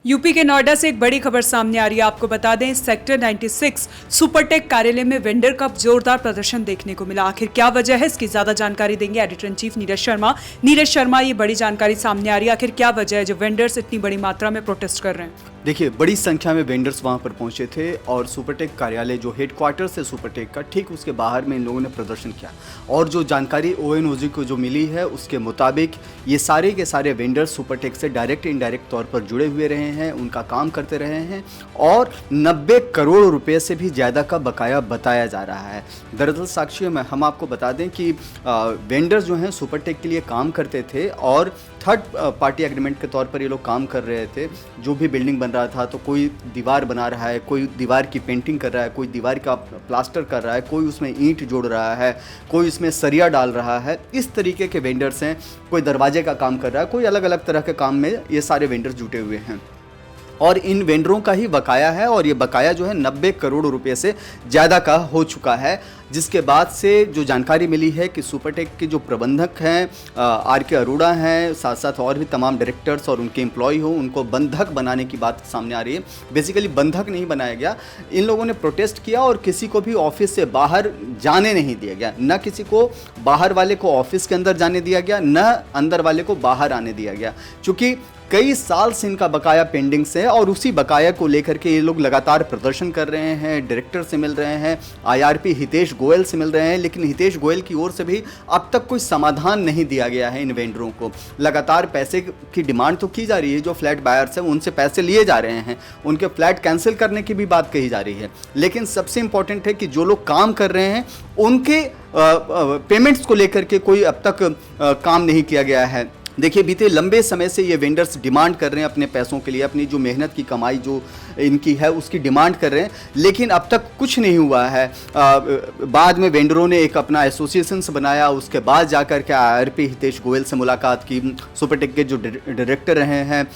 UP के नोएडा से एक बड़ी खबर सामने आ रही है। आपको बता दें, सेक्टर 96 सुपरटेक कार्यालय में वेंडर का जोरदार प्रदर्शन देखने को मिला। आखिर क्या वजह है, इसकी ज्यादा जानकारी देंगे editor in chief Neeraj Sharma. Neeraj Sharma, ये बड़ी जानकारी सामने आ रही है, आखिर क्या वजह है जो वेंडर्स इतनी बड़ी मात्रा में प्रोटेस्ट कर रहे हैं? देखिए, बड़ी संख्या में वेंडर्स वहां पर पहुंचे थे और सुपरटेक कार्यालय जो हेडक्वार्टर्स है सुपरटेक का, ठीक उसके बाहर में इन लोगों ने प्रदर्शन किया। और जो जानकारी ONOG को जो मिली है उसके मुताबिक ये सारे के सारे वेंडर्स सुपरटेक से डायरेक्ट इनडायरेक्ट तौर पर जुड़े हुए रहे हैं, उनका काम करते रहे हैं और 90 करोड़ रुपए से भी ज़्यादा का बकाया बताया जा रहा है। दरअसल साक्षी में हम आपको बता दें कि वेंडर्स जो हैं सुपरटेक के लिए काम करते थे और थर्ड पार्टी एग्रीमेंट के तौर पर ये लोग काम कर रहे थे। जो भी बिल्डिंग बन रहा था, तो कोई दीवार बना रहा है, कोई दीवार की पेंटिंग कर रहा है, कोई दीवार का प्लास्टर कर रहा है, कोई उसमें ईंट जोड़ रहा है, कोई इसमें सरिया डाल रहा है। इस तरीके के वेंडर्स हैं। कोई दरवाजे का काम कर रहा है, कोई अलग अलग तरह के काम में ये सारे वेंडर्स जुटे हुए हैं और इन वेंडरों का ही बकाया है। और ये बकाया जो है 90 करोड़ रुपए से ज़्यादा का हो चुका है, जिसके बाद से जो जानकारी मिली है कि सुपरटेक के जो प्रबंधक हैं RK अरोड़ा हैं, साथ साथ और भी तमाम डायरेक्टर्स और उनके एम्प्लॉय हो, उनको बंधक बनाने की बात सामने आ रही है। बेसिकली बंधक नहीं बनाया गया, इन लोगों ने प्रोटेस्ट किया और किसी को भी ऑफिस से बाहर जाने नहीं दिया गया। न किसी को बाहर वाले को ऑफिस के अंदर जाने दिया गया, न अंदर वाले को बाहर आने दिया गया, क्योंकि कई साल से इनका बकाया पेंडिंग से है और उसी बकाया को लेकर के ये लोग लगातार प्रदर्शन कर रहे हैं। डायरेक्टर से मिल रहे हैं, IRP हितेश गोयल से मिल रहे हैं, लेकिन हितेश गोयल की ओर से भी अब तक कोई समाधान नहीं दिया गया है इन वेंडरों को। लगातार पैसे की डिमांड तो की जा रही है, जो फ्लैट बायर्स हैं उनसे पैसे लिए जा रहे हैं, उनके फ्लैट कैंसिल करने की भी बात कही जा रही है। लेकिन सबसे इंपॉर्टेंट है कि जो लोग काम कर रहे हैं उनके पेमेंट्स को लेकर के कोई अब तक काम नहीं किया गया है। देखिए, बीते लंबे समय से ये वेंडर्स डिमांड कर रहे हैं अपने पैसों के लिए, अपनी जो मेहनत की कमाई जो इनकी है उसकी डिमांड कर रहे हैं, लेकिन अब तक कुछ नहीं हुआ है। बाद में वेंडरों ने एक अपना एसोसिएशन बनाया, उसके बाद जाकर के IRP हितेश गोयल से मुलाकात की, सुपरटेक के जो डायरेक्टर रहे हैं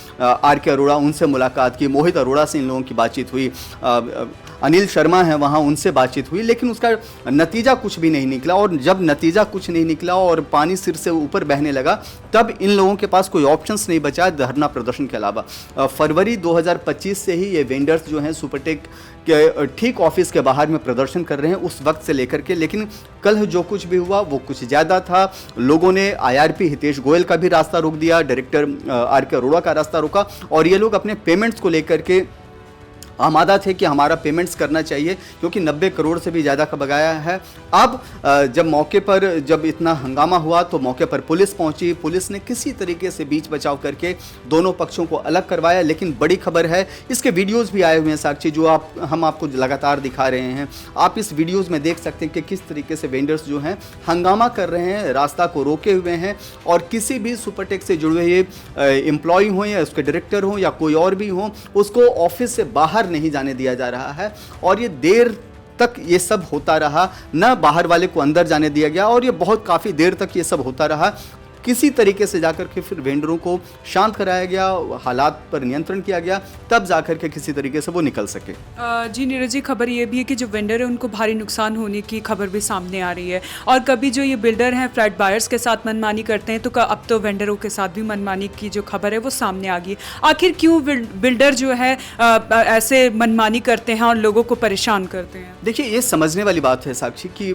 RK अरोड़ा उनसे मुलाकात की, मोहित अरोड़ा से इन लोगों की बातचीत हुई, अनिल शर्मा हैं वहाँ, उनसे बातचीत हुई, लेकिन उसका नतीजा कुछ भी नहीं निकला। और जब नतीजा कुछ नहीं निकला और पानी सिर से ऊपर बहने लगा, तब इन लोगों के पास कोई ऑप्शंस नहीं बचा धरना प्रदर्शन के अलावा। फरवरी 2025 से ही ये वेंडर्स जो हैं सुपरटेक के ठीक ऑफिस के बाहर में प्रदर्शन कर रहे हैं, उस वक्त से लेकर के। लेकिन कल जो कुछ भी हुआ वो कुछ ज़्यादा था। लोगों ने IRP हितेश गोयल का भी रास्ता रोक दिया, डायरेक्टर RK अरोड़ा का रास्ता रोका और ये लोग अपने पेमेंट्स को लेकर के आमादा थे कि हमारा पेमेंट्स करना चाहिए, क्योंकि 90 करोड़ से भी ज़्यादा का बकाया है। अब जब मौके पर जब इतना हंगामा हुआ तो मौके पर पुलिस पहुंची। पुलिस ने किसी तरीके से बीच बचाव करके दोनों पक्षों को अलग करवाया। लेकिन बड़ी खबर है, इसके वीडियोस भी आए हुए हैं साक्षी, जो हम आपको लगातार दिखा रहे हैं। आप इस वीडियोज़ में देख सकते हैं कि किस तरीके से वेंडर्स जो हैं हंगामा कर रहे हैं, रास्ता को रोके हुए हैं और किसी भी सुपरटेक से जुड़े हुए एम्प्लॉय हों या उसके डायरेक्टर हों या कोई और भी हों, उसको ऑफिस से बाहर नहीं जाने दिया जा रहा है। और ये देर तक ये सब होता रहा, न बाहर वाले को अंदर जाने दिया गया और ये बहुत काफ़ी देर तक ये सब होता रहा। किसी तरीके से जाकर के फिर वेंडरों को शांत कराया गया, हालात पर नियंत्रण किया गया, तब जाकर के किसी तरीके से वो निकल सके। जी नीरज जी, खबर ये भी है कि जो वेंडर है उनको भारी नुकसान होने की खबर भी सामने आ रही है। और कभी जो ये बिल्डर हैं फ्लैट बायर्स के साथ मनमानी करते हैं, तो अब तो वेंडरों के साथ भी मनमानी की जो खबर है वो सामने आ गई। आखिर क्यों बिल्डर जो है ऐसे मनमानी करते हैं और लोगों को परेशान करते हैं? देखिए, ये समझने वाली बात है साक्षी कि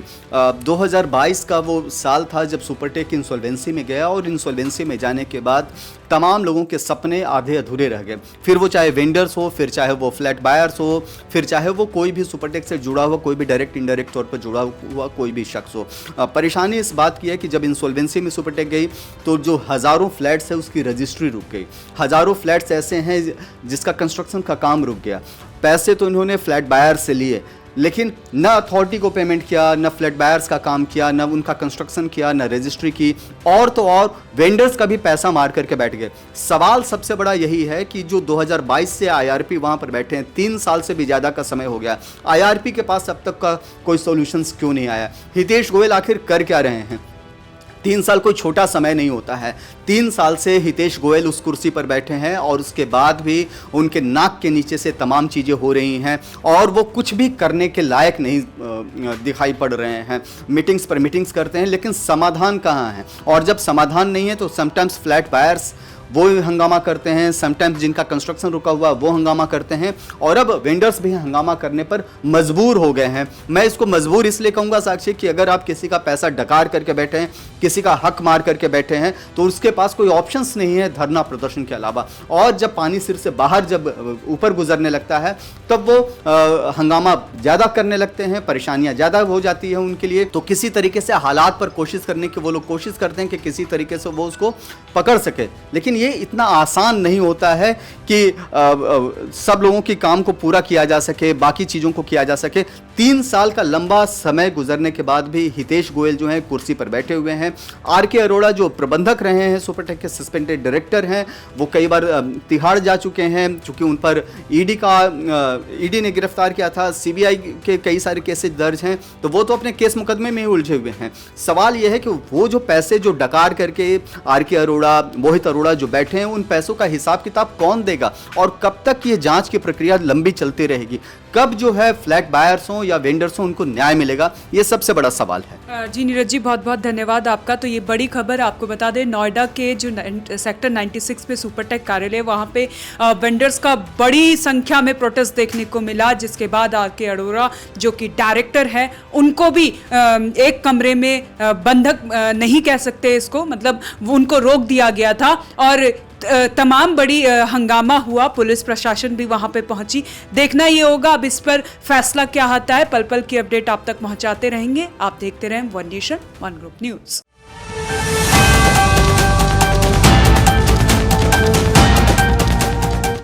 2022 का वो साल था जब सुपरटेक इंसॉल्वेंसी में गया और इंसॉल्वेंसी में जाने के बाद तमाम लोगों के सपने आधे अधूरे रह गए। फिर वो चाहे वेंडर्स हो, फिर चाहे वो फ्लैट बायर्स हो, फिर चाहे वो कोई भी सुपरटेक से जुड़ा हुआ, कोई भी डायरेक्ट इनडायरेक्ट तौर पर जुड़ा हुआ कोई भी शख्स हो। परेशानी इस बात की है कि जब इंसॉल्वेंसी में सुपरटेक गई तो जो हज़ारों फ्लैट्स है उसकी रजिस्ट्री रुक गई। हज़ारों फ्लैट्स ऐसे हैं जिसका कंस्ट्रक्शन का काम रुक गया। पैसे तो इन्होंने फ्लैट बायर से लिए, लेकिन न अथॉरिटी को पेमेंट किया, न फ्लैट बायर्स का काम किया, न उनका कंस्ट्रक्शन किया, न रजिस्ट्री की, और तो और वेंडर्स का भी पैसा मार करके बैठ गए। सवाल सबसे बड़ा यही है कि जो 2022 से IRP वहां पर बैठे हैं, 3 साल से भी ज़्यादा का समय हो गया, IRP के पास अब तक का कोई सॉल्यूशंस क्यों नहीं आया? हितेश गोयल आखिर कर क्या रहे हैं? 3 साल कोई छोटा समय नहीं होता है। 3 साल से हितेश गोयल उस कुर्सी पर बैठे हैं और उसके बाद भी उनके नाक के नीचे से तमाम चीज़ें हो रही हैं और वो कुछ भी करने के लायक नहीं दिखाई पड़ रहे हैं। मीटिंग्स पर मीटिंग्स करते हैं, लेकिन समाधान कहाँ है? और जब समाधान नहीं है तो समटाइम्स फ्लैट बायर्स वो हंगामा करते हैं, समटाइम्स जिनका कंस्ट्रक्शन रुका हुआ वो हंगामा करते हैं, और अब वेंडर्स भी हंगामा करने पर मजबूर हो गए हैं। मैं इसको मजबूर इसलिए कहूँगा साक्षी कि अगर आप किसी का पैसा डकार करके बैठे हैं, किसी का हक मार करके बैठे हैं, तो उसके पास कोई ऑप्शंस नहीं है धरना प्रदर्शन के अलावा। और जब पानी सिर से बाहर जब ऊपर गुजरने लगता है तब वो हंगामा ज़्यादा करने लगते हैं, परेशानियां ज़्यादा हो जाती है उनके लिए। तो किसी तरीके से हालात पर कोशिश करने की वो लोग कोशिश करते हैं कि किसी तरीके से वो उसको पकड़ सके, लेकिन ये इतना आसान नहीं होता है कि सब लोगों के काम को पूरा किया जा सके, बाकी चीज़ों को किया जा सके। 3 साल का लंबा समय गुजरने के बाद भी हितेश गोयल जो हैं कुर्सी पर बैठे हुए हैं। आर.के. अरोड़ा जो प्रबंधक रहे हैं, सुपरटेक के सस्पेंडेड डायरेक्टर हैं, वो कई बार तिहाड़ जा चुके हैं, चूंकि उन पर ईडी ने गिरफ्तार किया था, सीबीआई के कई सारे केसेस दर्ज हैं, तो वो तो अपने केस मुकदमे में ही उलझे हुए हैं। सवाल यह है कि वो जो पैसे जो डकार करके आर.के. अरोड़ा, मोहित अरोड़ा जो बैठे हैं, उन पैसों का हिसाब किताब कौन देगा, और कब तक ये जांच की प्रक्रिया लंबी चलती रहेगी, कब जो है फ्लैट बायर्स हों या वेंडर्स हों उनको न्याय मिलेगा, ये सबसे बड़ा सवाल है। जी नीरज जी, बहुत बहुत धन्यवाद आपका। तो ये बड़ी खबर आपको बता दें, नोएडा के जो सेक्टर 96 पे सुपरटेक कार्यालय, वहाँ पे वेंडर्स का बड़ी संख्या में प्रोटेस्ट देखने को मिला, जिसके बाद आर.के. अरोड़ा जो कि डायरेक्टर है, उनको भी एक कमरे में बंधक नहीं कह सकते इसको, मतलब उनको रोक दिया गया था और तमाम बड़ी हंगामा हुआ। पुलिस प्रशासन भी वहां पे पहुंची। देखना ये होगा अब इस पर फैसला क्या आता है। पल पल की अपडेट आप तक पहुंचाते रहेंगे। आप देखते रहें one nation one group news.